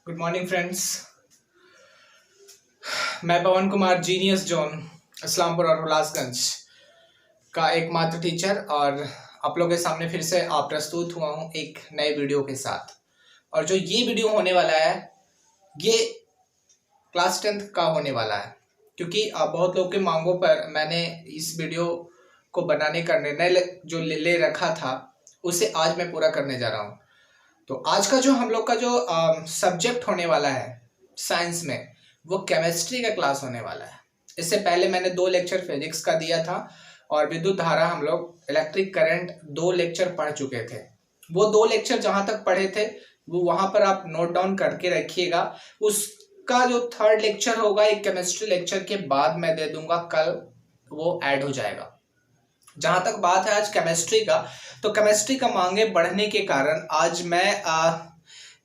Good morning friends. मैं पवन Kumar genius zone Islampur और हुलासगंज का एकमात्र टीचर और आप लोगों के सामने फिर से प्रस्तुत हुआ हूँ एक नए वीडियो के साथ। और जो ये वीडियो होने वाला है ये क्लास 10th का होने वाला है, क्योंकि बहुत लोगों के मांगों पर मैंने इस वीडियो को बनाने का निर्णय जो ले रखा था उसे आज मैं पूरा करने जा रहा हूँ। तो आज का जो हम लोग का जो सब्जेक्ट होने वाला है साइंस में वो केमिस्ट्री का क्लास होने वाला है। इससे पहले मैंने 2 लेक्चर फिजिक्स का दिया था और विद्युत धारा हम लोग इलेक्ट्रिक करंट 2 लेक्चर पढ़ चुके थे। वो 2 लेक्चर जहां तक पढ़े थे वो वहां पर आप नोट डाउन करके रखिएगा। उसका जो 3rd लेक्चर होगा एक केमिस्ट्री लेक्चर के बाद मैं दे दूंगा, कल वो ऐड हो जाएगा। जहां तक बात है आज केमिस्ट्री का, तो केमिस्ट्री का मांगे बढ़ने के कारण आज मैं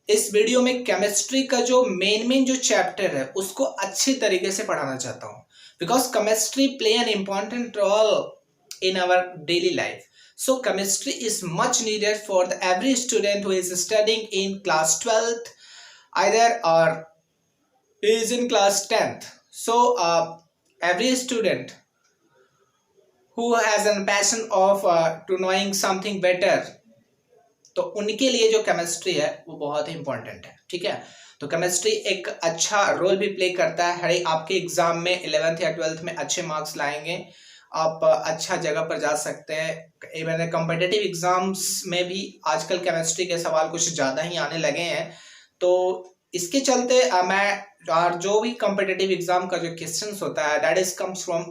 इस वीडियो में केमिस्ट्री का जो मेन जो चैप्टर है उसको अच्छी तरीके से पढ़ाना चाहता हूं, because chemistry play an important role in our daily life. So chemistry is much needed for every student who is studying in class 12th either or is in class 10th. So every student who has a passion of to knowing something better, तो उनके लिए जो chemistry है वो बहुत ही important है. ठीक है, तो केमिस्ट्री एक अच्छा रोल भी प्ले करता है. हर आपके एग्जाम में 11th या 12th में अच्छे मार्क्स लाएंगे, आप अच्छा जगह पर जा सकते हैं. इवन कॉम्पिटिटिव एग्जाम्स में भी आजकल केमिस्ट्री के सवाल कुछ ज़्यादा ही आने लगे हैं. तो इसके चलते मैं जो भी कॉम्पिटिटिव एग्जाम का जो क्वेश्चंस होता है that is comes from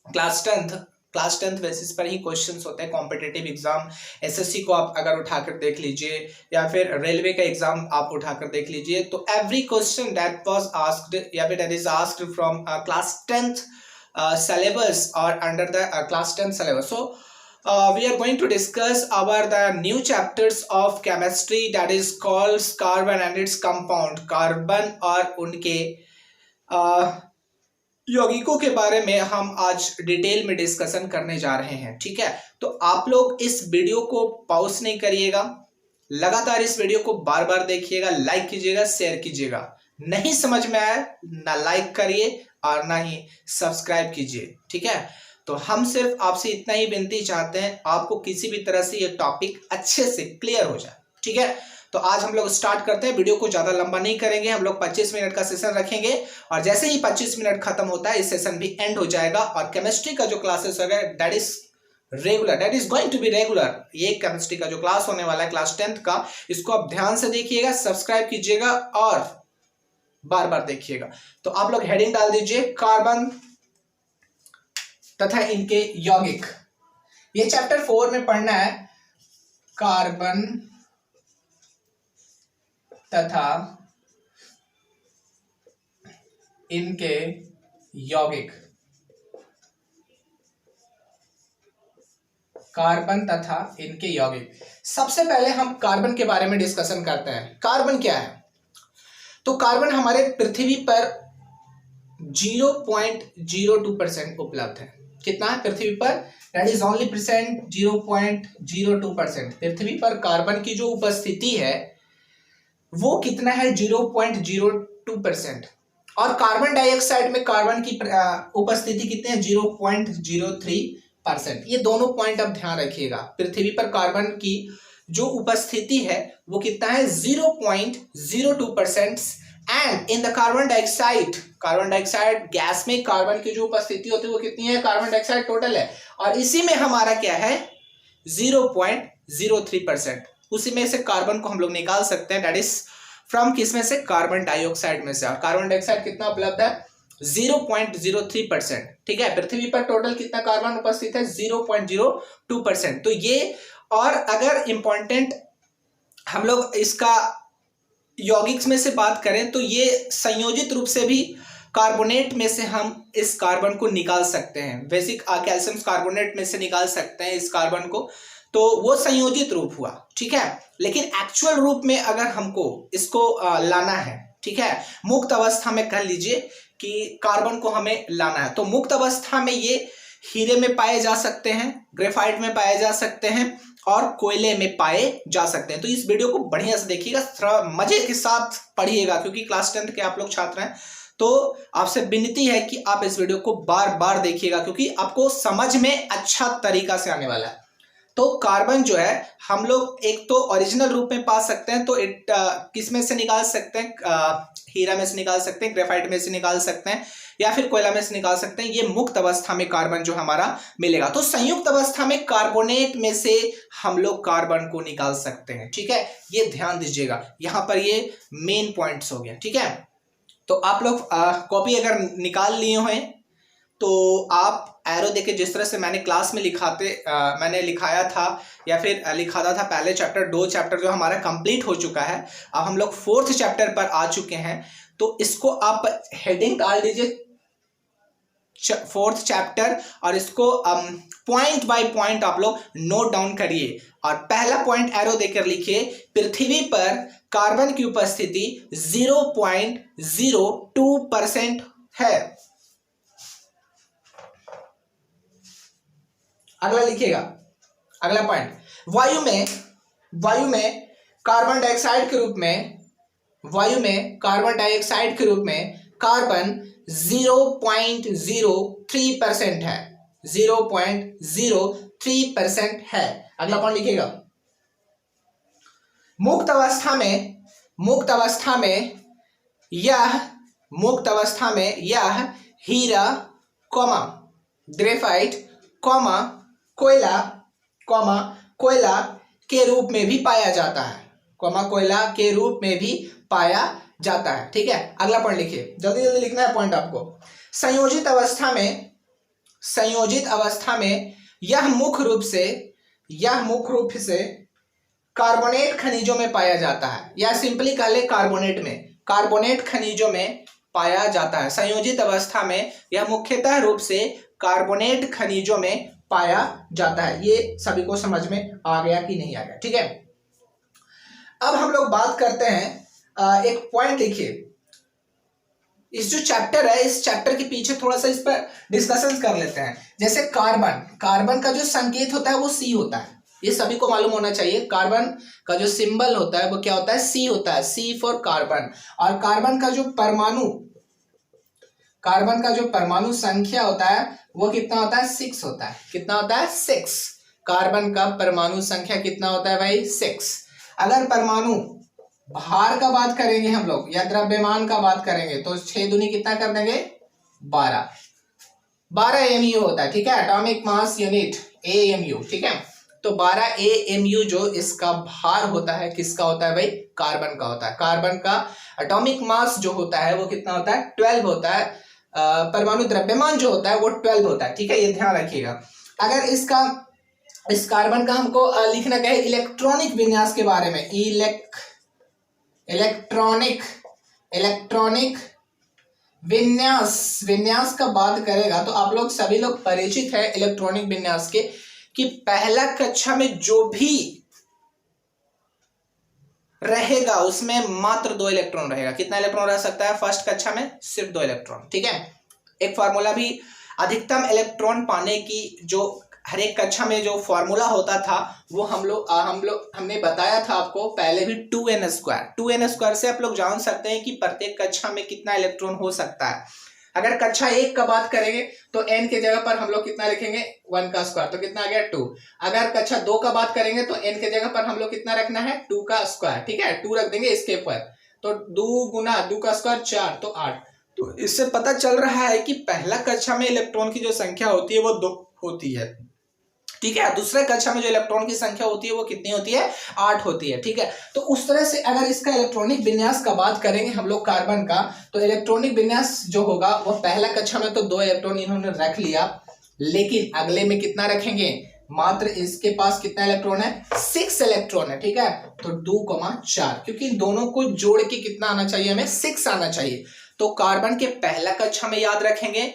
class 10th basis पर ही क्वेश्चंस होते हैं. कॉम्पिटिटिव एग्जाम एसएससी को आप अगर उठाकर देख लीजिए या फिर रेलवे का एग्जाम आप उठाकर देख लीजिए, तो every question that was asked या फिर that is asked from class 10th syllabus or under the class 10 syllabus. So we are going to discuss about the new chapters of chemistry that is called carbon and its compound. Carbon और उनके यौगिकों के बारे में हम आज detail में discussion करने जा रहे हैं. ठीक है, तो आप लोग इस वीडियो को पॉज नहीं करिएगा, लगातार इस वीडियो को बार बार देखिएगा, लाइक कीजिएगा, शेयर कीजिएगा. नहीं समझ में आया ना लाइक करिए और ना ही सब्सक्राइब कीजिए. ठीक है, तो हम सिर्फ आपसे इतना ही विनती चाहते हैं, आपको किसी भी तरह से ये टॉपिक अच्छे से क्लियर हो जाए. ठीक है, तो आज हम लोग स्टार्ट करते हैं. वीडियो को ज्यादा लंबा नहीं करेंगे, हम लोग 25 मिनट का सेशन रखेंगे और जैसे ही 25 मिनट खत्म होता है इस सेशन भी एंड हो जाएगा. और केमिस्ट्री का जो क्लासेस होगा that is regular, that is going to be regular. ये केमिस्ट्री का जो क्लास होने वाला है क्लास 10th का, इसको आप ध्यान से देखिएगा, सब्सक्राइब कीजिएगा और बार बार देखिएगा. तो आप लोग हेडिंग डाल दीजिए कार्बन तथा इनके यौगिक. ये चैप्टर 4 में पढ़ना है कार्बन तथा इनके यौगिक. कार्बन तथा इनके यौगिक. सबसे पहले हम कार्बन के बारे में डिस्कशन करते हैं. कार्बन क्या है? तो कार्बन हमारे पृथ्वी पर 0.02% उपलब्ध है. कितना है पृथ्वी पर? That is only present 0.02%. पृथ्वी पर कार्बन की जो उपस्थिति है वो कितना है? 0.02%. और कार्बन डाइऑक्साइड में कार्बन की उपस्थिति कितनी है? 0.03%. ये दोनों पॉइंट आप ध्यान रखिएगा. पृथ्वी पर कार्बन की जो उपस्थिति है वो कितना है? 0.02%. And in the carbon dioxide gas में कार्बन की जो उपस्थिति होती है वो कितनी है? कार्बन डाइऑक्साइड टोटल है और इसी में हमारा क्या है? 0.03%. उसी में से कार्बन को हम लोग निकाल सकते हैं, दैट इज फ्रॉम किसमें से? कार्बन डाइऑक्साइड में से. और कार्बन डाइऑक्साइड कितना उपलब्ध है? 0.03%. ठीक है, पृथ्वी पर टोटल कितना कार्बन उपस्थित है? 0.02%. तो ये, और अगर इंपॉर्टेंट हम लोग इसका यौगिक में से बात करें तो ये संयोजित रूप से भी कार्बोनेट में से हम इस कार्बन को निकाल सकते हैं. बेसिक कैल्शियम कार्बोनेट में से निकाल सकते हैं इस कार्बन को, तो वो संयोजित रूप हुआ. ठीक है, लेकिन एक्चुअल रूप में अगर हमको इसको लाना है, ठीक है, मुक्त अवस्था में कह लीजिए कि कार्बन को हमें लाना है, तो मुक्त अवस्था में ये हीरे में पाए जा सकते हैं, ग्रेफाइट में पाए जा सकते हैं और कोयले में पाए जा सकते हैं। तो इस वीडियो को बढ़िया से देखिएगा, थोड़ा मजे के साथ पढ़िएगा, क्योंकि क्लास 10 के आप लोग छात्र हैं। तो आपसे विनती है कि आप इस वीडियो को बार बार देखिएगा, क्योंकि आपको समझ में अच्छा तरीका से आने वाला है। तो कार्बन जो है हम लोग एक तो ओरिजिनल रूप में पा सकते हैं, तो किस में से निकाल सकते हैं, हीरा में से निकाल सकते हैं, ग्रेफाइट में से निकाल सकते हैं, या फिर कोयला में से निकाल सकते हैं। ये मुक्त अवस्था में कार्बन जो हमारा मिलेगा। तो संयुक्त अवस्था में कार्बोनेट में से हम लोग कार्बन को निकाल सकते हैं। ठीक है, ये ध्यान दीजिएगा, यहां पर ये मेन पॉइंट्स हो गया। ठीक है, तो आप लोग कॉपी अगर निकाल लिए हैं तो आप एरो देके, जिस तरह से मैंने क्लास में मैंने लिखाया था या फिर लिखाता था पहले चैप्टर, 2 चैप्टर जो हमारा कंप्लीट हो चुका है, अब हम लोग 4th चैप्टर पर आ चुके हैं। तो इसको आप हेडिंग डाल दीजिए 4th चैप्टर, और इसको पॉइंट बाय पॉइंट आप लोग नोट डाउन करिए। और पहला पॉइंट एरो देकर लिखिए, पृथ्वी पर कार्बन की उपस्थिति 0.02% है। अगला लिखिएगा, अगला पॉइंट, वायु में कार्बन डाइऑक्साइड के रूप में, वायु में कार्बन डाइऑक्साइड के रूप में कार्बन 0.03% है, 0.03% है। अगला पॉइंट लिखिएगा, मुक्त अवस्था में यह हीरा, ग्रेफाइट, कोयला के रूप में भी पाया जाता है, कोयला के रूप में भी पाया जाता है। ठीक है, अगला पॉइंट लिखिए, जल्दी जल्दी लिखना है पॉइंट आपको। संयोजित अवस्था में यह मुख्य रूप से कार्बोनेट खनिजों में पाया जाता है, या सिंपली कह ले कार्बोनेट खनिजों में पाया जाता है। संयोजित अवस्था में यह मुख्यतः रूप से कार्बोनेट खनिजों में पाया जाता है। ये सभी को समझ में आ गया कि नहीं आ गया? ठीक है, अब हम लोग बात करते हैं, एक पॉइंट लिखिए, इस जो चैप्टर है, इस चैप्टर के पीछे थोड़ा सा इस पर डिस्कशन कर लेते हैं। जैसे कार्बन का जो संकेत होता है वो C होता है, ये सभी को मालूम होना चाहिए। कार्बन का जो सिंबल होता है वो क्या होता है? C होता है, C फॉर कार्बन। और कार्बन का जो परमाणु संख्या होता है वो कितना होता है? 6 होता है। कितना होता है? 6। कार्बन का परमाणु संख्या कितना होता है भाई? 6। अगर परमाणु भार का बात करेंगे हम लोग, या द्रव्यमान का बात करेंगे, तो 6 दूनी कितना कर देंगे? 12 AMU होता है। ठीक है, एटॉमिक मास यूनिट, AMU। ठीक है, तो 12 AMU जो इसका भार होता है, किसका होता है भाई? कार्बन का होता है। कार्बन का एटॉमिक मास जो होता है वो कितना होता है? 12 होता है। परमाणु द्रव्यमान जो होता है वो 12 होता है। ठीक है, ये ध्यान रखिएगा। अगर इस कार्बन का हमको लिखना कहे इलेक्ट्रॉनिक विन्यास के बारे में, इलेक्ट्रॉनिक विन्यास का बात करेगा, तो आप लोग सभी लोग परिचित है इलेक्ट्रॉनिक विन्यास के, कि पहला कक्षा में जो भी रहेगा उसमें मात्र 2 इलेक्ट्रॉन रहेगा। कितना इलेक्ट्रॉन रह सकता है फर्स्ट कक्षा में? सिर्फ 2 इलेक्ट्रॉन। ठीक है, एक फार्मूला भी, अधिकतम इलेक्ट्रॉन पाने की जो हर एक कक्षा में जो फॉर्मूला होता था वो हमने बताया था आपको पहले भी, 2n² से आप लोग जान सकते हैं कि प्रत्येक कक्षा में कितना इलेक्ट्रॉन हो सकता है। अगर कक्षा 1 का बात करेंगे तो n के जगह पर हम लोग कितना लिखेंगे? 1 का स्क्वायर, तो कितना आ गया? 2। अगर कक्षा 2 का बात करेंगे तो n के जगह पर हम लोग कितना रखना है? 2 का स्क्वायर। ठीक है, 2 रख देंगे इसके ऊपर, तो 2 गुना 2 का स्क्वायर 4, तो 8। तो इससे पता चल रहा है कि पहला कक्षा में इलेक्ट्रॉन की जो संख्या होती है वो 2 होती है। ठीक है, दूसरे कक्षा में जो इलेक्ट्रॉन की संख्या होती है वो कितनी होती है? 8 होती है। ठीक है, तो उस तरह से अगर इसका इलेक्ट्रॉनिक विन्यास का बात करेंगे हम लोग कार्बन का, तो इलेक्ट्रॉनिक विन्यास जो होगा वो पहला कक्षा में तो 2 इलेक्ट्रॉन इन्होंने रख लिया, लेकिन अगले में कितना रखेंगे? मात्र इसके पास कितना इलेक्ट्रॉन है? 6 इलेक्ट्रॉन है। ठीक है, तो 2,4, क्योंकि दोनों को जोड़ के कितना आना चाहिए? हमें 6 आना चाहिए। तो कार्बन के पहला कक्षा में याद रखेंगे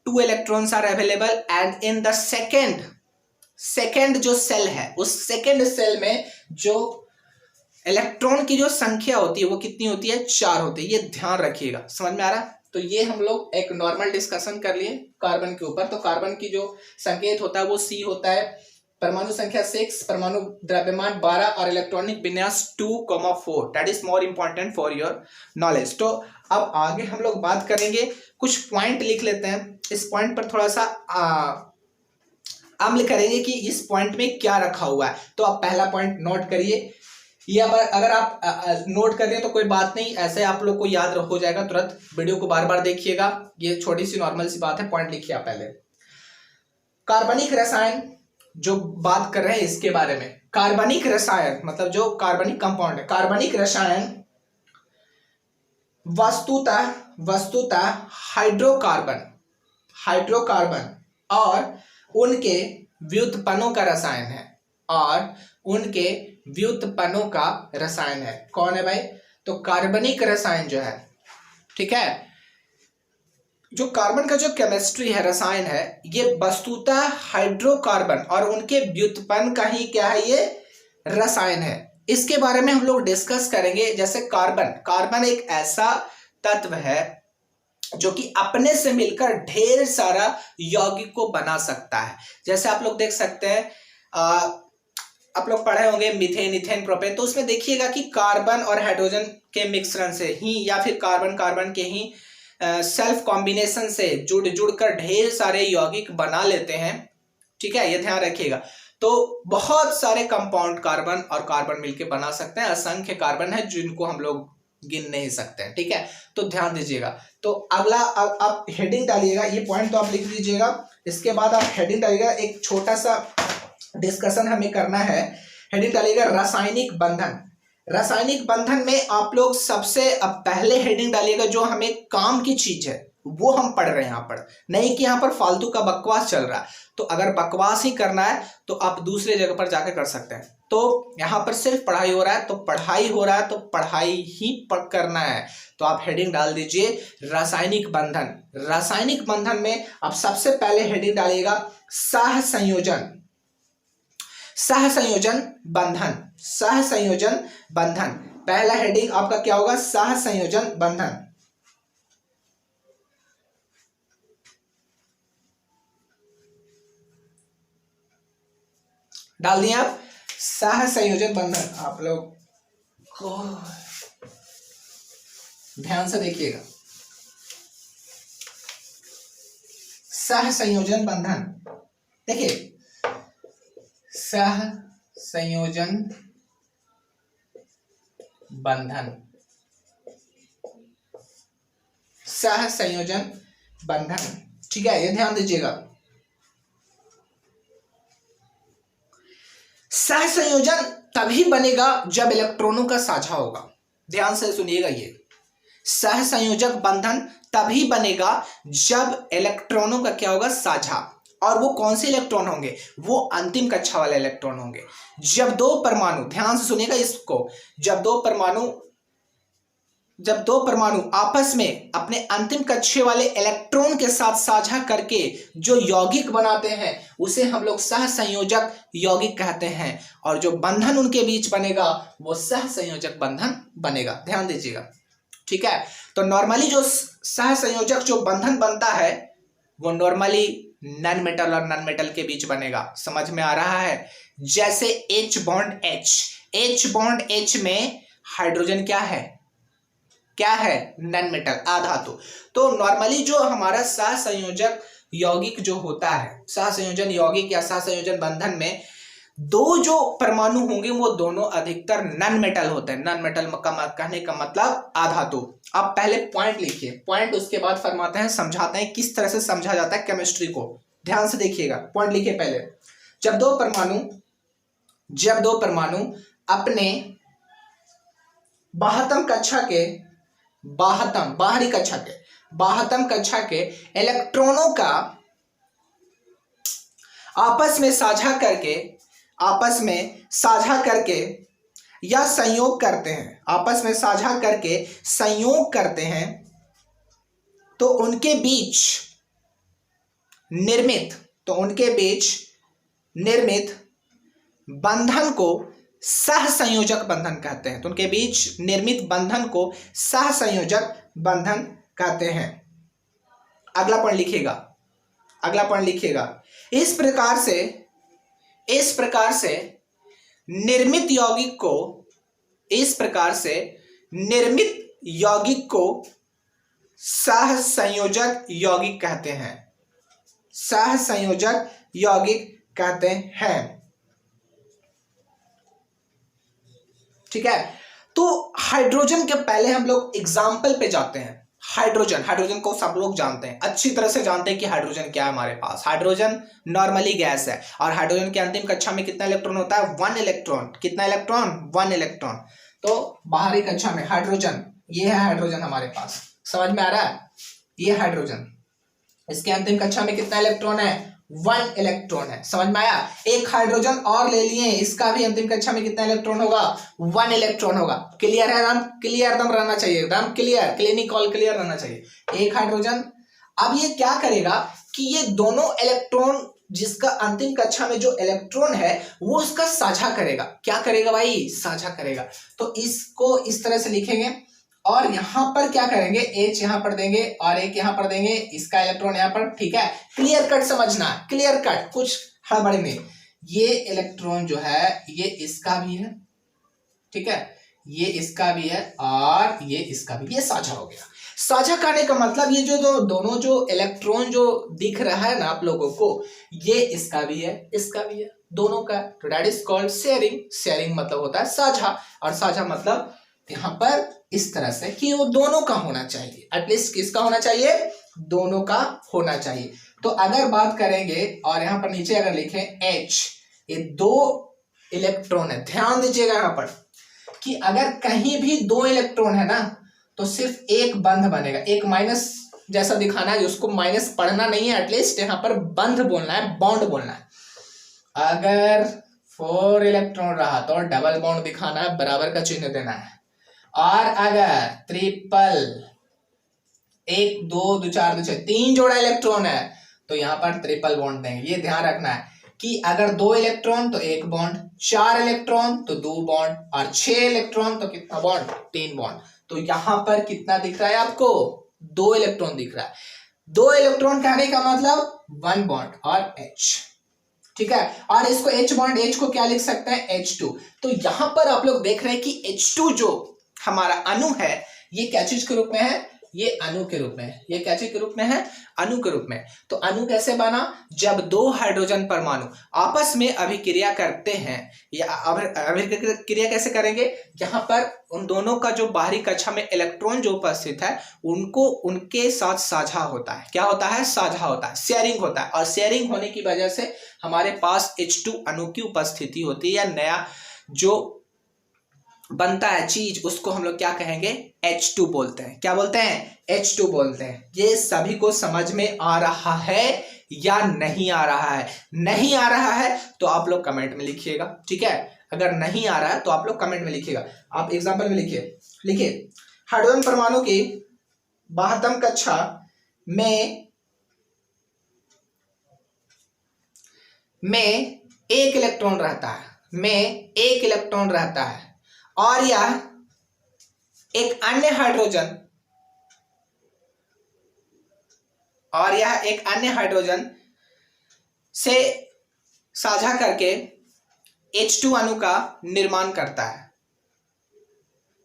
2 electrons are available, and in the second जो सेल है, उस सेकेंड सेल में जो इलेक्ट्रॉन की जो संख्या होती है वो कितनी होती है? 4 होती है। ये ध्यान रखिएगा, समझ में आ रहा है? तो ये हम लोग एक नॉर्मल डिस्कशन कर लिए कार्बन के ऊपर। तो कार्बन की जो संकेत होता है वो C होता है, परमाणु संख्या 6, परमाणु द्रव्यमान 12 और इलेक्ट्रॉनिक विन्यास 2,4। That is more important for your knowledge. तो अब आगे हम लोग बात करेंगे, कुछ पॉइंट लिख लेते हैं, इस पॉइंट पर थोड़ा सा अमल करेंगे कि इस पॉइंट में क्या रखा हुआ है। तो आप पहला पॉइंट नोट करिए, ये अगर आप नोट कर रहे हैं तो कोई बात नहीं, ऐसे आप लोग को याद हो जाएगा तुरंत। वीडियो को बार बार देखिएगा, ये छोटी सी नॉर्मल सी बात है। पॉइंट लिखिए आप पहले। कार्बनिक रसायन जो बात कर रहे हैं इसके बारे में, कार्बनिक रसायन मतलब जो कार्बनिक कंपाउंड है, कार्बनिक रसायन वस्तुतः हाइड्रोकार्बन और उनके व्युत्पन्नों का रसायन है, और उनके व्युत्पन्नों का रसायन है। कौन है भाई? तो कार्बनिक रसायन जो है, ठीक है, जो कार्बन का जो केमिस्ट्री है, रसायन है, ये वस्तुतः हाइड्रोकार्बन और उनके व्युत्पन्न का ही क्या है, ये रसायन है। इसके बारे में हम लोग डिस्कस करेंगे। जैसे कार्बन एक ऐसा तत्व है जो कि अपने से मिलकर ढेर सारा यौगिक को बना सकता है। जैसे आप लोग देख सकते हैं, आप लोग पढ़े होंगे मीथेन, इथेन, प्रोपेन, तो उसमें देखिएगा कि कार्बन और हाइड्रोजन के मिश्रण से ही या फिर कार्बन के ही सेल्फ कॉम्बिनेशन से जुड़कर ढेर सारे यौगिक बना लेते हैं। ठीक है, ये ध्यान रखिएगा। तो बहुत सारे कंपाउंड कार्बन और कार्बन मिलकर बना सकते हैं, असंख्य कार्बन है जिनको हम लोग गिन नहीं सकते हैं। ठीक है, तो ध्यान दीजिएगा। तो अगला आप हेडिंग डालिएगा, ये पॉइंट तो आप लिख लीजिएगा। इसके बाद आप हेडिंग डालिएगा, एक छोटा सा डिस्कशन हमें करना है। हेडिंग डालिएगा रासायनिक बंधन। रासायनिक बंधन में आप लोग सबसे पहले हेडिंग डालिएगा जो हमें काम की चीज है वो हम पढ़ रहे हैं यहाँ पर, नहीं कि यहाँ पर फालतू का बकवास चल रहा है। तो अगर बकवास ही करना है तो आप दूसरे जगह पर जाकर कर सकते हैं। तो यहाँ पर सिर्फ पढ़ाई हो रहा है, तो पढ़ाई ही करना है। तो आप हेडिंग डाल दीजिए रासायनिक बंधन। रासायनिक बंधन में आप सबसे पहले हेडिंग डालिएगा सहसंयोजन बंधन। पहला हेडिंग आपका क्या होगा? सहसंयोजन बंधन। डाल दिए आप सहसंयोजन बंधन। आप लोग ध्यान से देखिएगा, सहसंयोजन बंधन। देखिए, सहसंयोजन बंधन, सहसंयोजन बंधन, ठीक है, ये ध्यान दीजिएगा। सहसंयोजन तभी बनेगा जब इलेक्ट्रॉनों का साझा होगा। ध्यान से सुनिएगा, ये सहसंयोजक बंधन तभी बनेगा जब इलेक्ट्रॉनों का क्या होगा? साझा। और वो कौन से इलेक्ट्रॉन होंगे? वो अंतिम कक्षा वाले इलेक्ट्रॉन होंगे। जब दो परमाणु, ध्यान से सुनिएगा इसको, जब दो परमाणु आपस में अपने अंतिम कक्षा वाले इलेक्ट्रॉन के साथ साझा करके जो यौगिक बनाते हैं उसे हम लोग सहसंयोजक यौगिक कहते हैं, और जो बंधन उनके बीच बनेगा वो सहसंयोजक बंधन बनेगा। ध्यान दीजिएगा, ठीक है। तो नॉर्मली जो सहसंयोजक जो बंधन बनता है वो नॉर्मली नॉन मेटल और नॉन मेटल के बीच बनेगा। समझ में आ रहा है? जैसे H बॉन्ड H में हाइड्रोजन क्या है? नॉन मेटल, अधातु। तो नॉर्मली जो हमारा सहसंयोजक यौगिक जो होता है, सहसंयोजन यौगिक या सहसंयोजन बंधन में दो जो परमाणु होंगे वो दोनों अधिकतर नॉन मेटल होते हैं। नॉन मेटल का कहने का मतलब अधातु। आप पहले पॉइंट लिखिए, पॉइंट उसके बाद फरमाते हैं, समझाते हैं किस तरह से समझा जाता है केमिस्ट्री को। ध्यान से देखिएगा, पॉइंट लिखिए पहले। जब दो परमाणु अपने बाहरी कक्षा के इलेक्ट्रॉनों का आपस में साझा करके या संयोग करते हैं, आपस में साझा करके संयोग करते हैं, तो उनके बीच निर्मित बंधन को सहसंयोजक बंधन कहते हैं। तो उनके बीच निर्मित बंधन को सहसंयोजक बंधन कहते हैं। अगला पॉइंट लिखिएगा। इस प्रकार से निर्मित यौगिक को सहसंयोजक यौगिक कहते हैं। ठीक है, तो हाइड्रोजन के पहले हम लोग एग्जाम्पल पे जाते हैं। हाइड्रोजन को सब लोग जानते हैं, अच्छी तरह से जानते हैं कि हाइड्रोजन क्या है हमारे पास। हाइड्रोजन नॉर्मली गैस है और हाइड्रोजन की अंतिम कक्षा में कितना इलेक्ट्रॉन होता है? 1 इलेक्ट्रॉन। कितना इलेक्ट्रॉन? 1 इलेक्ट्रॉन। तो बाहरी कक्षा में हाइड्रोजन, ये है हाइड्रोजन हमारे पास, समझ में आ रहा है? ये हाइड्रोजन, इसके अंतिम कक्षा में कितना इलेक्ट्रॉन है? 1 इलेक्ट्रॉन है। समझ में आया? एक हाइड्रोजन और ले लिए, इसका भी अंतिम कक्षा में कितना इलेक्ट्रॉन होगा? 1 इलेक्ट्रॉन होगा। क्लियर है? क्लियर एकदम रहना चाहिए, एकदम क्लियर रहना चाहिए। एक हाइड्रोजन, अब ये क्या करेगा कि ये दोनों इलेक्ट्रॉन, जिसका अंतिम कक्षा में जो इलेक्ट्रॉन है वो उसका साझा करेगा। क्या करेगा भाई? साझा करेगा। तो इसको इस तरह से लिखेंगे और यहां पर क्या करेंगे? H यहां पर देंगे और एक यहां पर देंगे, इसका इलेक्ट्रॉन यहां पर। ठीक है, क्लियर कट समझना, क्लियर कट, कुछ हड़बड़ी नहीं। ये इलेक्ट्रॉन जो है ये इसका भी है, ठीक है, ये इसका भी है और ये इसका भी, ये साझा हो गया। साझा करने का मतलब ये जो दोनों जो इलेक्ट्रॉन जो दिख रहा है ना आप लोगों को, ये इसका भी है, इसका भी है, दोनों का। तो that is called sharing. Sharing मतलब होता है साझा, और साझा मतलब यहाँ पर इस तरह से कि वो दोनों का होना चाहिए। एटलीस्ट किसका होना चाहिए? दोनों का होना चाहिए। तो अगर बात करेंगे और यहाँ पर नीचे अगर लिखें H, ये 2 इलेक्ट्रॉन है। ध्यान दीजिएगा यहाँ पर कि अगर कहीं भी 2 इलेक्ट्रॉन है ना तो सिर्फ एक बंध बनेगा। एक माइनस जैसा दिखाना है, उसको माइनस पढ़ना नहीं है, एटलीस्ट यहाँ पर बंध बोलना है, बॉन्ड बोलना है। अगर 4 इलेक्ट्रॉन रहा तो डबल बॉन्ड दिखाना है, बराबर का चिन्ह देना है। और अगर ट्रिपल, 1 2 2 4 2 6 3 जोड़ा इलेक्ट्रॉन है तो यहाँ पर ट्रिपल बॉन्ड देंगे। ये ध्यान रखना है कि अगर 2 इलेक्ट्रॉन तो 1 बॉन्ड, 4 इलेक्ट्रॉन तो 2 बॉन्ड और 6 इलेक्ट्रॉन तो कितना बॉन्ड? 3 बॉन्ड। तो यहां पर कितना दिख रहा है आपको? 2 इलेक्ट्रॉन दिख रहा है। 2 इलेक्ट्रॉन कहने का मतलब 1 बॉन्ड और H, ठीक है। और इसको H बॉन्ड, H को क्या लिख सकते हैं? H2। तो यहां पर आप लोग देख रहे हैं कि H2 जो हमारा अणु है ये क्या चीज के रूप में है? ये अणु के रूप में है। ये क्या चीज के रूप में है? अणु के रूप में। तो अणु कैसे बना? जब 2 हाइड्रोजन परमाणु आपस में अभिक्रिया करते हैं, या अभिक्रिया कैसे करेंगे? यहाँ पर उन दोनों का जो बाहरी कक्षा में इलेक्ट्रॉन जो उपस्थित है उनको उनके साथ साझा होता है। क्या होता है? साझा होता है, शेयरिंग होता है। और शेयरिंग होने की वजह से हमारे पास H2 अणु की उपस्थिति होती है, या नया जो बनता है चीज उसको हम लोग क्या कहेंगे? H2 बोलते हैं। क्या बोलते हैं? H2 बोलते हैं। ये सभी को समझ में आ रहा है या नहीं आ रहा है? नहीं आ रहा है तो आप लोग कमेंट में लिखिएगा, ठीक है। अगर नहीं आ रहा है तो आप लोग कमेंट में लिखिएगा। आप एग्जांपल में लिखिए हाइड्रोजन परमाणु की 72 कक्षा में 1 इलेक्ट्रॉन रहता है, और यह एक अन्य हाइड्रोजन से साझा करके H2 अणु का निर्माण करता है,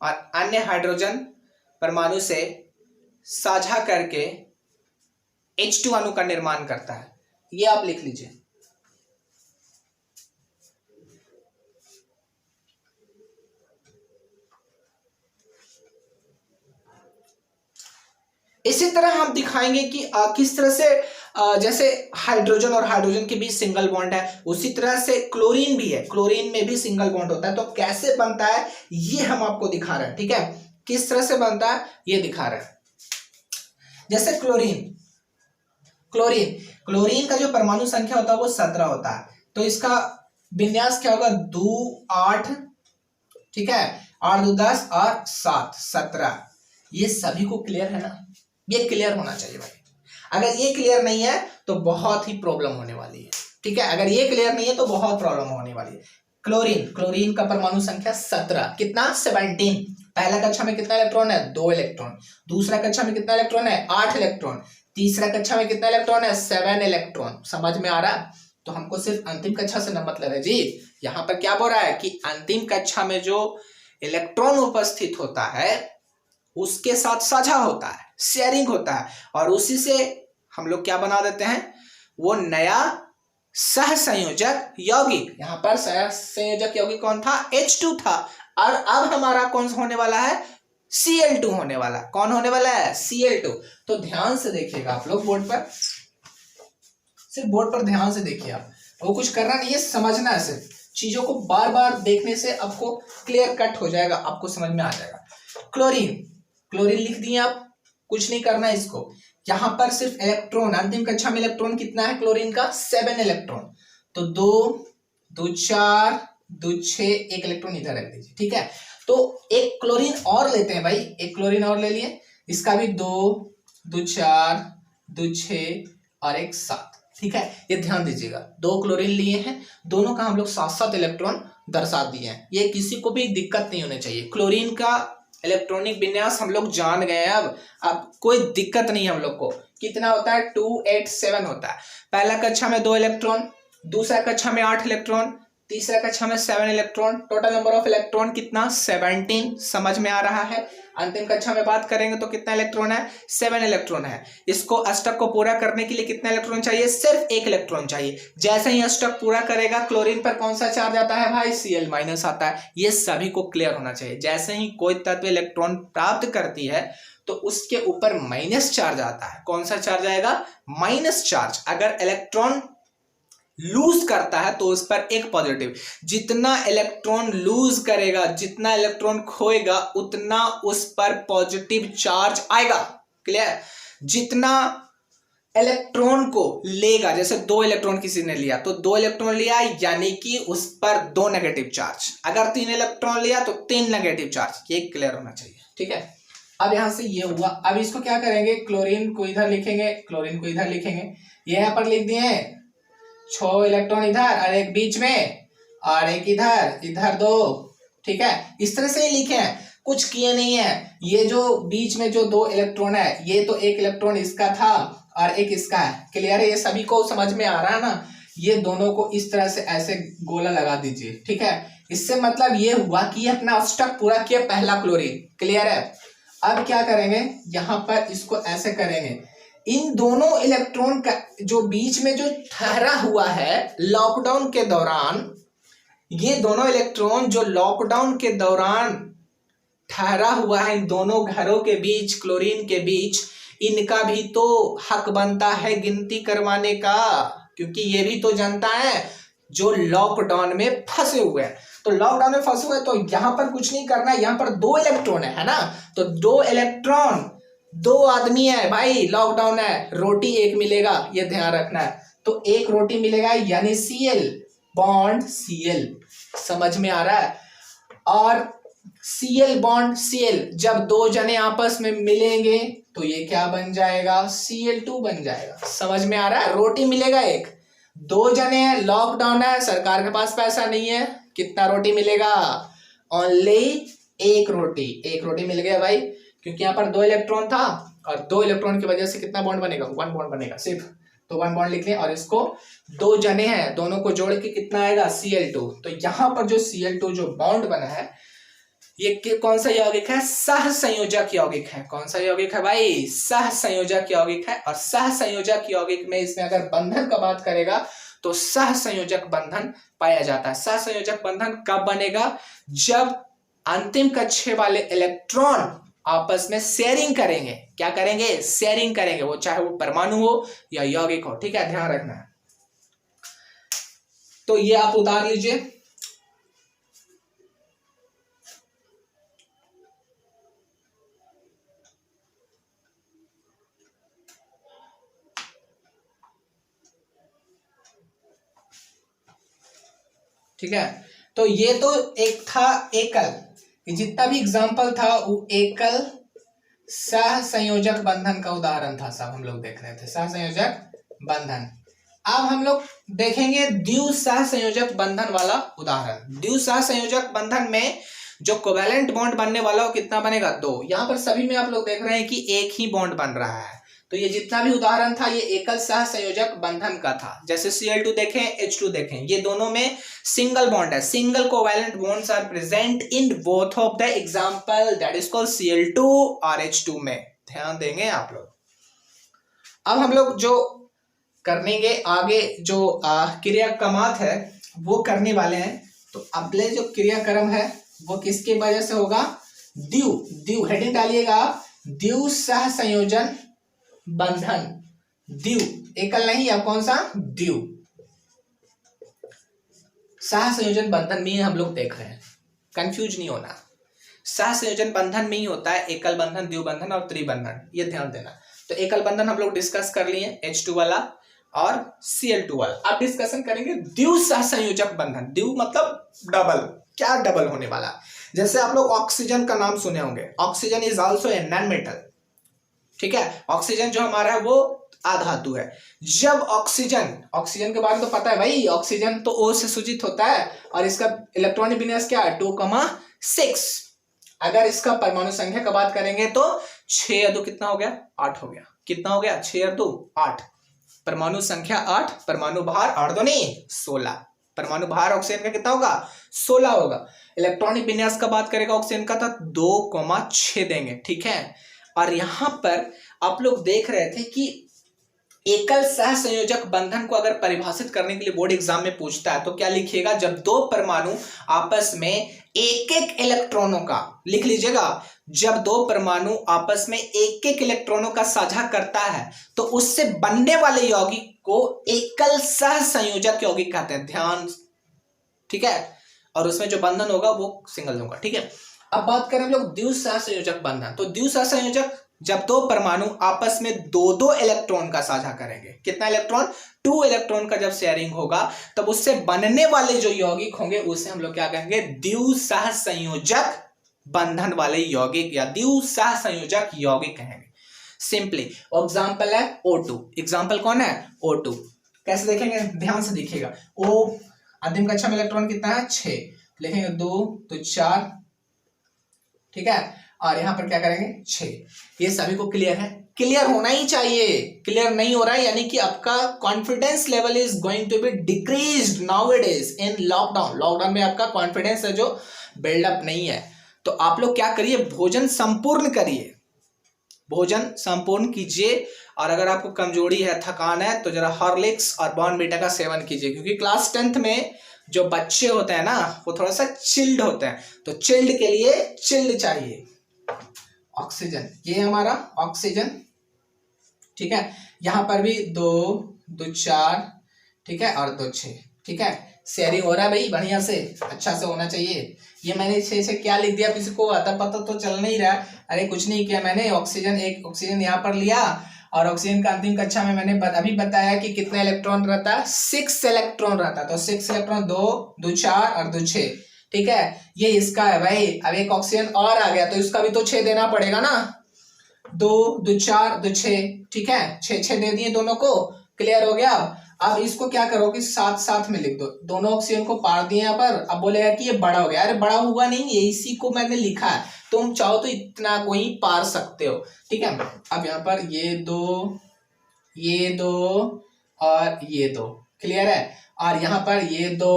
और अन्य हाइड्रोजन परमाणु से साझा करके H2 अणु का निर्माण करता है। ये आप लिख लीजिए। इसी तरह हम दिखाएंगे कि किस तरह से जैसे हाइड्रोजन और हाइड्रोजन के बीच सिंगल बॉन्ड है, उसी तरह से क्लोरीन भी है, क्लोरीन में भी सिंगल बॉन्ड होता है। तो कैसे बनता है ये हम आपको दिखा रहे हैं, ठीक है। किस तरह से बनता है ये दिखा रहे हैं। जैसे क्लोरीन का जो परमाणु संख्या होता है वो 17 होता है। तो इसका विन्यास क्या होगा? 2 8, ठीक है, 8 2 10 और 7 17। ये सभी को क्लियर है ना? ये क्लियर होना चाहिए भाई। अगर ये क्लियर नहीं है तो बहुत ही प्रॉब्लम होने वाली है, ठीक है। अगर ये क्लियर नहीं है तो बहुत प्रॉब्लम होने वाली है। क्लोरीन का परमाणु संख्या 17, कितना? 17। पहला कक्षा में कितना इलेक्ट्रॉन है? 2 इलेक्ट्रॉन। दूसरा कक्षा में कितना इलेक्ट्रॉन है? 8 इलेक्ट्रॉन। तीसरा कक्षा में कितना इलेक्ट्रॉन है? 7 इलेक्ट्रॉन। समझ में आ रहा है? तो हमको सिर्फ अंतिम कक्षा से न मतलब है जी। यहाँ पर क्या बोल रहा है कि अंतिम कक्षा में जो इलेक्ट्रॉन उपस्थित होता है उसके साथ साझा होता है, शेयरिंग होता है, और उसी से हम लोग क्या बना देते हैं? वो नया सहसंयोजक यौगिक। यहाँ पर सहसंयोजक यौगिक कौन था? H2 था। और अब हमारा कौन सा होने वाला है? Cl2 होने वाला। कौन होने वाला है? Cl2। तो ध्यान से देखिएगा आप लोग बोर्ड पर, सिर्फ बोर्ड पर ध्यान से देखिए आप, वो कुछ करना नहीं है, समझना है सिर्फ। चीजों को बार बार देखने से आपको क्लियर कट हो जाएगा, आपको समझ में आ जाएगा। क्लोरीन, क्लोरीन लिख दिए आप, कुछ नहीं करना है इसको। यहां पर सिर्फ इलेक्ट्रॉन, अंतिम कक्षा में इलेक्ट्रॉन कितना है क्लोरीन का? 7 इलेक्ट्रॉन। तो 2 2 4 2 6, एक इलेक्ट्रॉन इधर रख दीजिए, ठीक है। तो एक क्लोरीन और लेते हैं भाई, एक क्लोरीन और ले लिए, इसका भी 2 2 4 2 6 और एक 7, ठीक है। ये ध्यान दीजिएगा, 2 क्लोरीन लिए हैं, दोनों का हम लोग 7-7 इलेक्ट्रॉन दर्शा दिए हैं। ये किसी को भी दिक्कत नहीं होनी चाहिए। क्लोरीन का इलेक्ट्रॉनिक विन्यास हम लोग जान गए हैं। अब कोई दिक्कत नहीं है हम लोग को। कितना होता है? 287 होता है। पहला कक्षा में 2 इलेक्ट्रॉन, दूसरा कक्षा में 8 इलेक्ट्रॉन, तीसरा कक्षा में 7 electron. Total number of electron कितना? 17। समझ में आ रहा है? अंतिम कक्षा में बात करेंगे तो कितना इलेक्ट्रॉन है? 7 इलेक्ट्रॉन है। इसको अष्टक को पूरा करने के लिए कितना इलेक्ट्रॉन चाहिए? सिर्फ 1 इलेक्ट्रॉन चाहिए। जैसे ही अष्टक पूरा करेगा क्लोरीन पर कौन सा चार्ज आता है भाई? Cl- आता है। ये सभी को क्लियर होना चाहिए। जैसे ही कोई तत्व इलेक्ट्रॉन प्राप्त करती है तो उसके ऊपर माइनस चार्ज आता है। कौन सा चार्ज आएगा? Minus charge. अगर इलेक्ट्रॉन लूज करता है तो उस पर एक पॉजिटिव। जितना इलेक्ट्रॉन लूज करेगा, जितना इलेक्ट्रॉन खोएगा, उतना उस पर पॉजिटिव चार्ज आएगा। क्लियर? जितना इलेक्ट्रॉन को लेगा, जैसे 2 इलेक्ट्रॉन किसी ने लिया तो 2 इलेक्ट्रॉन लिया, यानी कि उस पर 2 नेगेटिव चार्ज। अगर 3 इलेक्ट्रॉन लिया तो 3 नेगेटिव चार्ज। ये क्लियर होना चाहिए, ठीक है। अब यहां से ये हुआ। अब इसको क्या करेंगे? क्लोरीन को इधर लिखेंगे, क्लोरीन को इधर लिखेंगे। ये यहां पर लिख दिए 6 इलेक्ट्रॉन इधर और एक बीच में और एक इधर, इधर 2, ठीक है। इस तरह से ही लिखे हैं, कुछ किए नहीं है। ये जो बीच में जो 2 इलेक्ट्रॉन है, ये तो एक इलेक्ट्रॉन इसका था और एक इसका है। क्लियर है? ये सभी को समझ में आ रहा है ना? ये दोनों को इस तरह से ऐसे गोला लगा दीजिए, ठीक है। इससे मतलब ये हुआ कि अपना अष्टक पूरा किया पहला क्लोरीन। क्लियर है? अब क्या करेंगे? यहां पर इसको ऐसे करेंगे, इन दोनों इलेक्ट्रॉन का जो बीच में जो ठहरा हुआ है लॉकडाउन के दौरान, ये दोनों इलेक्ट्रॉन जो लॉकडाउन के दौरान ठहरा हुआ है इन दोनों घरों के बीच, क्लोरीन के बीच, इनका भी तो हक बनता है गिनती करवाने का, क्योंकि ये भी तो जनता है जो लॉकडाउन में फंसे हुए हैं। तो लॉकडाउन में फंसे हुए तो यहां पर कुछ नहीं करना है। यहां पर 2 इलेक्ट्रॉन है ना? तो 2 इलेक्ट्रॉन, 2 आदमी है भाई, लॉकडाउन है, रोटी एक मिलेगा, ये ध्यान रखना है। तो एक रोटी मिलेगा, यानी Cl बॉन्ड Cl। समझ में आ रहा है? और Cl बॉन्ड Cl जब 2 जने आपस में मिलेंगे तो ये क्या बन जाएगा? Cl2 बन जाएगा। समझ में आ रहा है? रोटी मिलेगा एक, 2 जने हैं, लॉकडाउन है, सरकार के पास पैसा नहीं है, कितना रोटी मिलेगा? ओनली एक रोटी। एक रोटी मिल गया भाई, क्योंकि यहाँ पर 2 इलेक्ट्रॉन था और 2 इलेक्ट्रॉन की वजह से कितना बॉन्ड बनेगा? 1 बॉन्ड बनेगा सिर्फ। तो 1 बॉन्ड लिख लें और इसको 2 जने हैं, दोनों को जोड़ के कितना आएगा? Cl2। तो यहाँ पर जो Cl2 जो बॉन्ड बना है, ये कौन सा यौगिक है? सहसंयोजक यौगिक है। कौन सा यौगिक है भाई? सहसंयोजक यौगिक है। और सहसंयोजक यौगिक में इसमें अगर बंधन का बात करेगा तो सहसंयोजक बंधन पाया जाता है। सहसंयोजक बंधन कब बनेगा? जब अंतिम कक्षे वाले इलेक्ट्रॉन आपस में शेयरिंग करेंगे। क्या करेंगे? शेयरिंग करेंगे, वो चाहे वो परमाणु हो या यौगिक हो, ठीक है, ध्यान रखना है। तो ये आप उतार लीजिए। ठीक है, तो ये तो एक था एकल, जितना भी एग्जाम्पल था वो एकल सहसंयोजक बंधन का उदाहरण था। सब हम लोग देख रहे थे सहसंयोजक बंधन। अब हम लोग देखेंगे द्विसहसंयोजक बंधन वाला उदाहरण। द्विसहसंयोजक बंधन में जो कोवैलेंट बॉन्ड बनने वाला हो कितना बनेगा, 2। यहाँ पर सभी में आप लोग देख रहे हैं कि एक ही बॉन्ड बन रहा है। तो ये जितना भी उदाहरण था ये एकल सह संयोजक बंधन का था। जैसे Cl2 देखें, H2 देखें, ये दोनों में सिंगल बॉन्ड है, single covalent bonds are present in both of the example, that is called Cl2 और H2 में। ध्यान देंगे आप लोग। अब हम लोग जो करेंगे आगे जो क्रियाक्रमात है वो करने वाले हैं। तो अगले जो क्रियाक्रम है वो किसके वजह से होगा, द्विव, हेडिंग डालिएगा आप, द्विव सह संयोजन बंधन, द्विव, एकल नहीं, अब कौन सा, द्विव सह संयोजन बंधन में हम लोग देख रहे हैं, कंफ्यूज नहीं होना। सह संयोजन बंधन में ही होता है एकल बंधन, द्विव बंधन और त्रिबंधन, ये ध्यान देना। तो एकल बंधन हम लोग डिस्कस कर लिए, H2 वाला और Cl2 वाला। अब डिस्कशन करेंगे द्विव सह संयोजक बंधन। द्विव मतलब डबल, क्या डबल होने वाला, जैसे आप लोग ऑक्सीजन का नाम सुने होंगे, oxygen is also a non metal, ठीक है। ऑक्सीजन जो हमारा है वो अधातु है। जब ऑक्सीजन के बारे में तो पता है भाई, ऑक्सीजन तो O से सूचित होता है और इसका इलेक्ट्रॉनिक विन्यास क्या है, 2,6। अगर इसका परमाणु संख्या का बात करेंगे तो 6 और 2 कितना हो गया, 8 हो गया। कितना हो गया, 6 और 2 8, परमाणु संख्या 8, परमाणु भार 8 2 नहीं 16, परमाणु भार ऑक्सीजन का कितना होगा, 16 होगा। इलेक्ट्रॉनिक विन्यास का बात करेगा ऑक्सीजन का तो 2,6 देंगे, ठीक है। और यहां पर आप लोग देख रहे थे कि एकल सह संयोजक बंधन को अगर परिभाषित करने के लिए बोर्ड एग्जाम में पूछता है तो क्या लिखिएगा, जब दो परमाणु आपस में एक एक इलेक्ट्रॉनों का, लिख लीजिएगा, जब दो परमाणु आपस में एक एक इलेक्ट्रॉनों का साझा करता है तो उससे बनने वाले यौगिक को एकल सह संयोजक यौगिक कहते हैं। ध्यान, ठीक है। और उसमें जो बंधन होगा वो सिंगल होगा, ठीक है। अब बात करें हम लोग द्विव सह संयोजक बंधन। तो द्विव सह संयोजक जब दो परमाणु आपस में दो इलेक्ट्रॉन का साझा करेंगे, कितना इलेक्ट्रॉन, 2 इलेक्ट्रॉन का जब शेयरिंग होगा तब उससे बनने वाले जो यौगिक होंगे उसे हम लोग क्या कहेंगे, द्विव सह संयोजक बंधन वाले यौगिक या द्विव सह संयोजक यौगिक कहेंगे। सिंपली एग्जांपल है O2। एग्जांपल कौन है, O2। कैसे देखेंगे, ध्यान से देखिएगा। O अंतिम कक्षा में इलेक्ट्रॉन कितना है, 6, लिखेंगे 2 तो 4, ठीक है। और यहां पर क्या करेंगे, 6। ये सभी को क्लियर है, क्लियर होना ही चाहिए। क्लियर नहीं हो रहा है यानी कि आपका confidence level is going to be decreased nowadays in lockdown. Lockdown में आपका कॉन्फिडेंस है जो बिल्डअप नहीं है। तो आप लोग क्या करिए, भोजन संपूर्ण करिए, भोजन संपूर्ण कीजिए। और अगर आपको कमजोरी है, थकान है, तो जरा हॉर्लिक्स और बॉर्नवीटा का सेवन कीजिए, क्योंकि क्लास 10th में जो बच्चे होते हैं ना वो थोड़ा सा चिल्ड होते हैं। तो चिल्ड के लिए चिल्ड चाहिए। ऑक्सीजन, ये हमारा ऑक्सीजन, ठीक है। यहां पर भी 2 2 4, ठीक है, और 2 6, ठीक है। शेयरिंग हो रहा है भाई, बढ़िया से, अच्छा से होना चाहिए। ये मैंने 6 से क्या लिख दिया, किसी को आता पता तो चल नहीं रहा। अरे कुछ नहीं किया मैंने, ऑक्सीजन, एक ऑक्सीजन यहाँ पर लिया और ऑक्सीजन का अंतिम कक्षा में मैंने अभी बताया कि कितना इलेक्ट्रॉन रहता है, 6 इलेक्ट्रॉन रहता है। तो 6 इलेक्ट्रॉन, 2 2 4 और 2 6, ठीक है। ये इसका है भाई। अब एक ऑक्सीजन और आ गया तो इसका भी तो 6 देना पड़ेगा ना, 2 2 4 2 6, ठीक है। 6 दे दिए दोनों को, क्लियर हो गया। अब इसको क्या करो कि साथ साथ में लिख दो, दोनों ऑक्सीजन को पार दिए यहाँ पर। अब बोलेगा कि ये बड़ा हो गया, अरे बड़ा हुआ नहीं, ये इसी को मैंने लिखा है, तुम चाहो तो इतना को ही पार सकते हो, ठीक है। अब यहाँ पर ये 2 और ये 2, क्लियर है। और यहाँ पर ये 2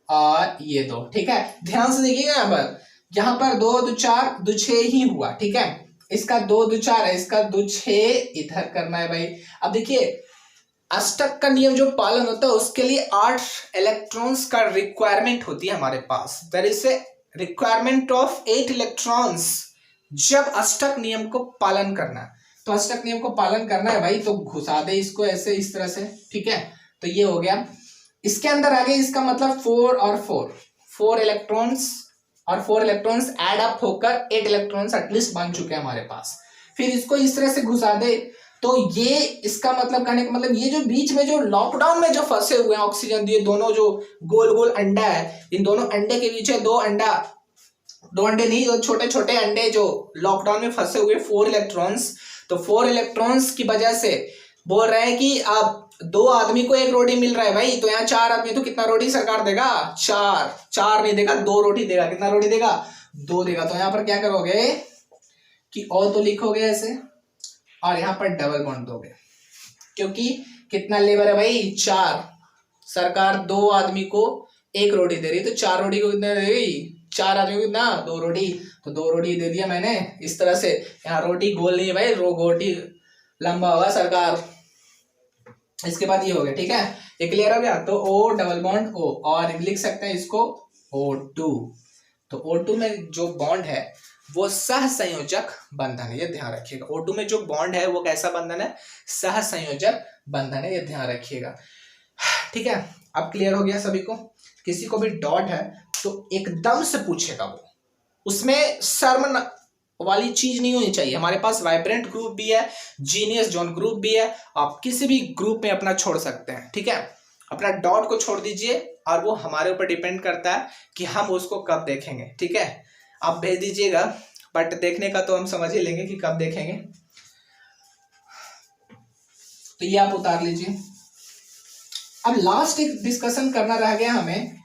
और ये 2, ठीक है। ध्यान से देखिएगा, यहाँ पर 2 2 4 2 6 ही हुआ, ठीक है। इसका 2 2 4 है, इसका 2 6 इधर करना है भाई। अब देखिए अष्टक का नियम जो पालन होता है उसके लिए 8 इलेक्ट्रॉन्स का रिक्वायरमेंट होती है हमारे पास। There is a requirement of 8 electrons जब अष्टक नियम को पालन करना है। तो अष्टक नियम को पालन करना है भाई, तो घुसा दे इसको ऐसे, इस तरह से, ठीक है। तो ये हो गया। इसके अंदर आगे इसका मतलब 4 और 4 इलेक्ट्रॉन्स और 4 इलेक्ट्रॉन्स ऐड अप होकर 8 इलेक्ट्रॉन्स एटलीस्ट बन चुके हैं हमारे पास। फिर इसको इस तरह से घुसा दे, तो ये इसका मतलब कहने का मतलब ये जो बीच में जो लॉकडाउन में जो फंसे हुए हैं ऑक्सीजन, ये दोनों जो गोल गोल अंडा है, इन दोनों अंडे के पीछे 2 अंडे नहीं, दो छोटे छोटे अंडे जो लॉकडाउन में फंसे हुए 4 इलेक्ट्रॉन्स। तो 4 इलेक्ट्रॉन्स की वजह से बोल रहे हैं कि अब 2 आदमी को 1 रोटी मिल रहा है भाई, तो यहाँ 4 आदमी, तो कितना रोटी सरकार देगा, 4 नहीं देगा, 2 रोटी देगा। कितना रोटी देगा, 2 देगा। तो यहाँ पर क्या करोगे कि O तो लिखोगे ऐसे और यहाँ पर डबल बॉन्ड दोगे, क्योंकि कितना लेबर है भाई 4, सरकार 2 आदमी को 1 रोटी दे रही, तो 4 रोटी को कितना देगी, 4 आदमी को कितना 2 रोटी, तो 2 रोटी दे दिया मैंने इस तरह से। यहाँ रोटी गोल नहीं है भाई, रोटी लंबा होगा सरकार। इसके बाद ये हो गया, ठीक है, ये क्लियर हो गया। तो O डबल बॉन्ड O, और लिख सकते हैं इसको O2। तो O2 में जो बॉन्ड है वो सह संयोजक बंधन है, ये ध्यान रखिएगा। O2 में जो बॉन्ड है वो कैसा बंधन है, सह संयोजक बंधन है, ये ध्यान रखिएगा, ठीक है। अब क्लियर हो गया सभी को। किसी को भी डॉट है तो एकदम से पूछेगा वो, उसमें शर्म वाली चीज नहीं होनी चाहिए। हमारे पास वाइब्रेंट ग्रुप भी है, जीनियस जोन ग्रुप भी है, आप किसी भी ग्रुप में अपना छोड़ सकते हैं, ठीक है। अपना डॉट को छोड़ दीजिए और वो हमारे ऊपर डिपेंड करता है कि हम उसको कब देखेंगे, ठीक है। आप भेज दीजिएगा, बट देखने का तो हम समझ ही लेंगे कि कब देखेंगे। तो ये आप उतार लीजिए। अब लास्ट एक डिस्कशन करना रह गया हमें,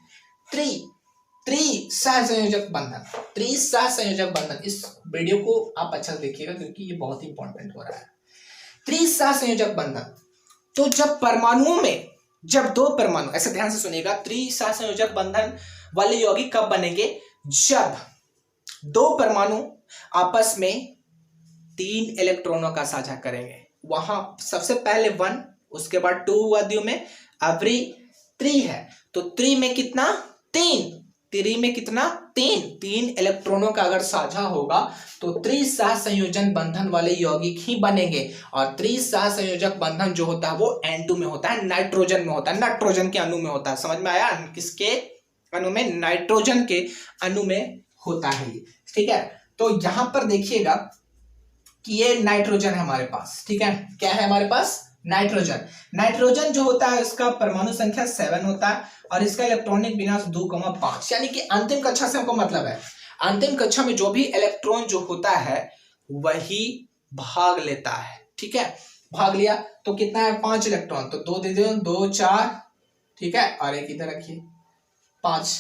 त्रिसहसंयोजक बंधन। त्रिसहसंयोजक बंधन, इस वीडियो को आप अच्छा से देखिएगा क्योंकि ये बहुत ही इंपॉर्टेंट हो रहा है। त्रिसहसंयोजक बंधन, तो जब परमाणुओं में, जब 2 परमाणु, ऐसे ध्यान से सुनिएगा, त्रिसहसंयोजक बंधन वाले यौगिक कब बनेंगे, जब 2 परमाणु आपस में 3 इलेक्ट्रॉनों का साझा करेंगे। वहां सबसे पहले 1, उसके बाद 2 हुआ द्वितीय में, अवरी 3 है, तो 3 में कितना 3 में कितना 3 इलेक्ट्रॉनों का अगर साझा होगा तो त्रिसहसंयोजन बंधन वाले यौगिक ही बनेंगे। और त्रिसहसंयोजक बंधन जो होता है वो N2 में होता है, नाइट्रोजन में होता है, नाइट्रोजन के अणु में होता है। समझ में आया, किसके अणु में, नाइट्रोजन के अणु में होता है, ठीक है। तो यहां पर देखिएगा कि ये नाइट्रोजन है हमारे पास, ठीक है। क्या है हमारे पास, नाइट्रोजन। नाइट्रोजन जो होता है उसका परमाणु संख्या 7 होता है और इसका इलेक्ट्रॉनिक विन्यास 2,5, यानी कि अंतिम कक्षा से हमको मतलब है, अंतिम कक्षा में जो भी इलेक्ट्रॉन जो होता है वही भाग लेता है, ठीक है। भाग लिया तो कितना है 5 इलेक्ट्रॉन, तो 2 दे दो, 2 4, ठीक है, और एक इधर रखिए 5,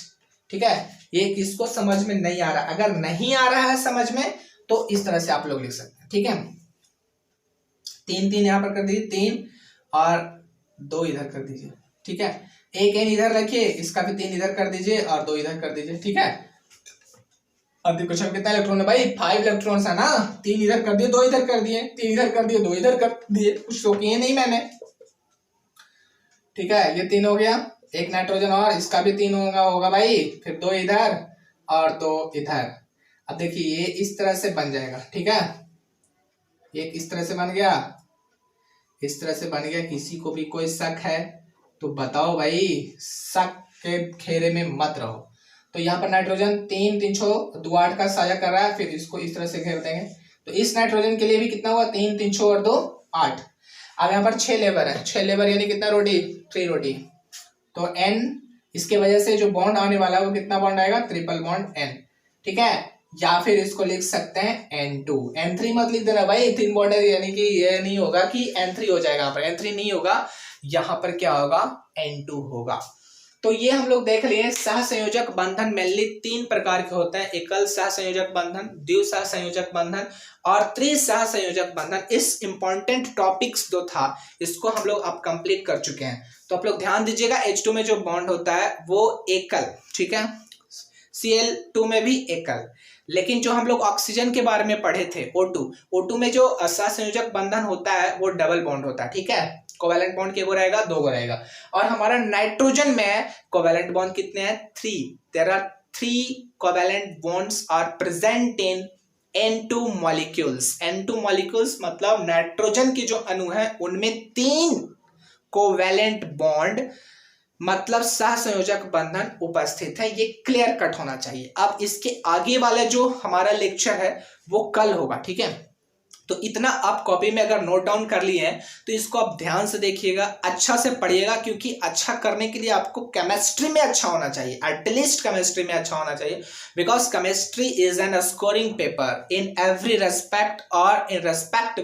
ठीक है। ये किसको समझ में नहीं आ रहा, अगर नहीं आ रहा है समझ में तो इस तरह से आप लोग लिख सकते हैं, ठीक है। 3 यहां पर कर दीजिए, 3 और 2 इधर कर दीजिए, ठीक है। एक N इधर रखिए, इसका भी 3 इधर कर दीजिए और 2 इधर कर दीजिए, ठीक है। अंतिम क्वेश्चन में कितना इलेक्ट्रॉन है भाई, 5 इलेक्ट्रॉन्स है ना, 3 इधर कर दिए, 2 इधर कर दिए, 3 इधर कर दिए, 2 इधर कर दिए, कुछ तो किए नहीं मैंने, ठीक है। ये 3 हो गया, एक नाइट्रोजन और इसका भी 3 होगा भाई, फिर 2 इधर और 2 इधर। अब देखिए ये इस तरह से बन जाएगा, ठीक है, ये इस तरह से बन गया, इस तरह से बन गया। किसी को भी कोई शक है तो बताओ भाई, शक के घेरे में मत रहो। तो यहाँ पर नाइट्रोजन 3 3 6 2 8 का साझा कर रहा है, फिर इसको इस तरह से घेर देंगे। तो इस नाइट्रोजन के लिए भी कितना हुआ, 3 3 6 और 2 8। अब यहाँ पर 6 लेबर है, 6 लेबर यानी कितना रोटी, 3 रोटी। तो N, इसके वजह से जो बॉन्ड आने वाला है वो कितना बॉन्ड आएगा, ट्रिपल बॉन्ड N, ठीक है। या फिर इसको लिख सकते हैं N2, N3 मत लिख देना भाई, 3 बॉन्ड है, यानी कि ये नहीं होगा कि N3 हो जाएगा, यहाँ पर N3 नहीं होगा, यहाँ पर क्या होगा N2 होगा। तो ये हम लोग देख लिए सहसंयोजक बंधन मेनली 3 प्रकार के होते हैं, एकल सहसंयोजक बंधन, द्विसहसंयोजक बंधन और त्रिसहसंयोजक बंधन। इस इंपॉर्टेंट टॉपिक्स जो था इसको हम लोग अब कंप्लीट कर चुके हैं। तो आप लोग ध्यान दीजिएगा, H2 में जो बॉन्ड होता है वो एकल, ठीक है, Cl2 में भी एकल, लेकिन जो हम लोग ऑक्सीजन के बारे में पढ़े थे O2 में जो सहसंयोजक बंधन होता है वो डबल बॉन्ड होता है, ठीक है। कोवैलेंट बॉन्ड के रहेगा, 2 रहेगा। और हमारा नाइट्रोजन में कोवैलेंट बॉन्ड कितने हैं, 3। There are 3 covalent bonds are present in N2 molecules. N2 molecules मतलब नाइट्रोजन के जो अणु हैं उनमें 3 कोवैलेंट बॉन्ड मतलब सहसंयोजक बंधन उपस्थित है। ये क्लियर कट होना चाहिए। अब इसके आगे वाला जो हमारा लेक्चर है वो कल होगा, ठीक है। तो इतना आप कॉपी में अगर नोट डाउन कर लिए हैं तो इसको आप ध्यान से देखिएगा, अच्छा से पढ़िएगा, क्योंकि अच्छा करने के लिए आपको केमिस्ट्री में अच्छा होना चाहिए, एटलीस्ट केमिस्ट्री में अच्छा होना चाहिए, because chemistry is an scoring paper in every respect और इन रेस्पेक्ट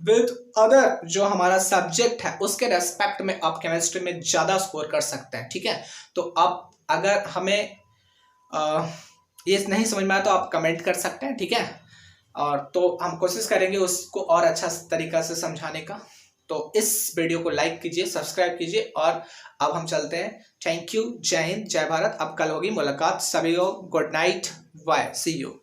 विद अदर जो हमारा सब्जेक्ट है उसके रेस्पेक्ट में आप केमिस्ट्री में ज़्यादा स्कोर कर सकते हैं, ठीक है। तो अब अगर हमें ये नहीं समझ में आया तो आप कमेंट कर सकते हैं, ठीक है। और तो हम कोशिश करेंगे उसको और अच्छा तरीका से समझाने का। तो इस वीडियो को लाइक कीजिए, सब्सक्राइब कीजिए, और अब हम चलते हैं। थैंक यू, जय हिंद, जय भारत। अब कल होगी मुलाकात। सभी को good night, bye, see you.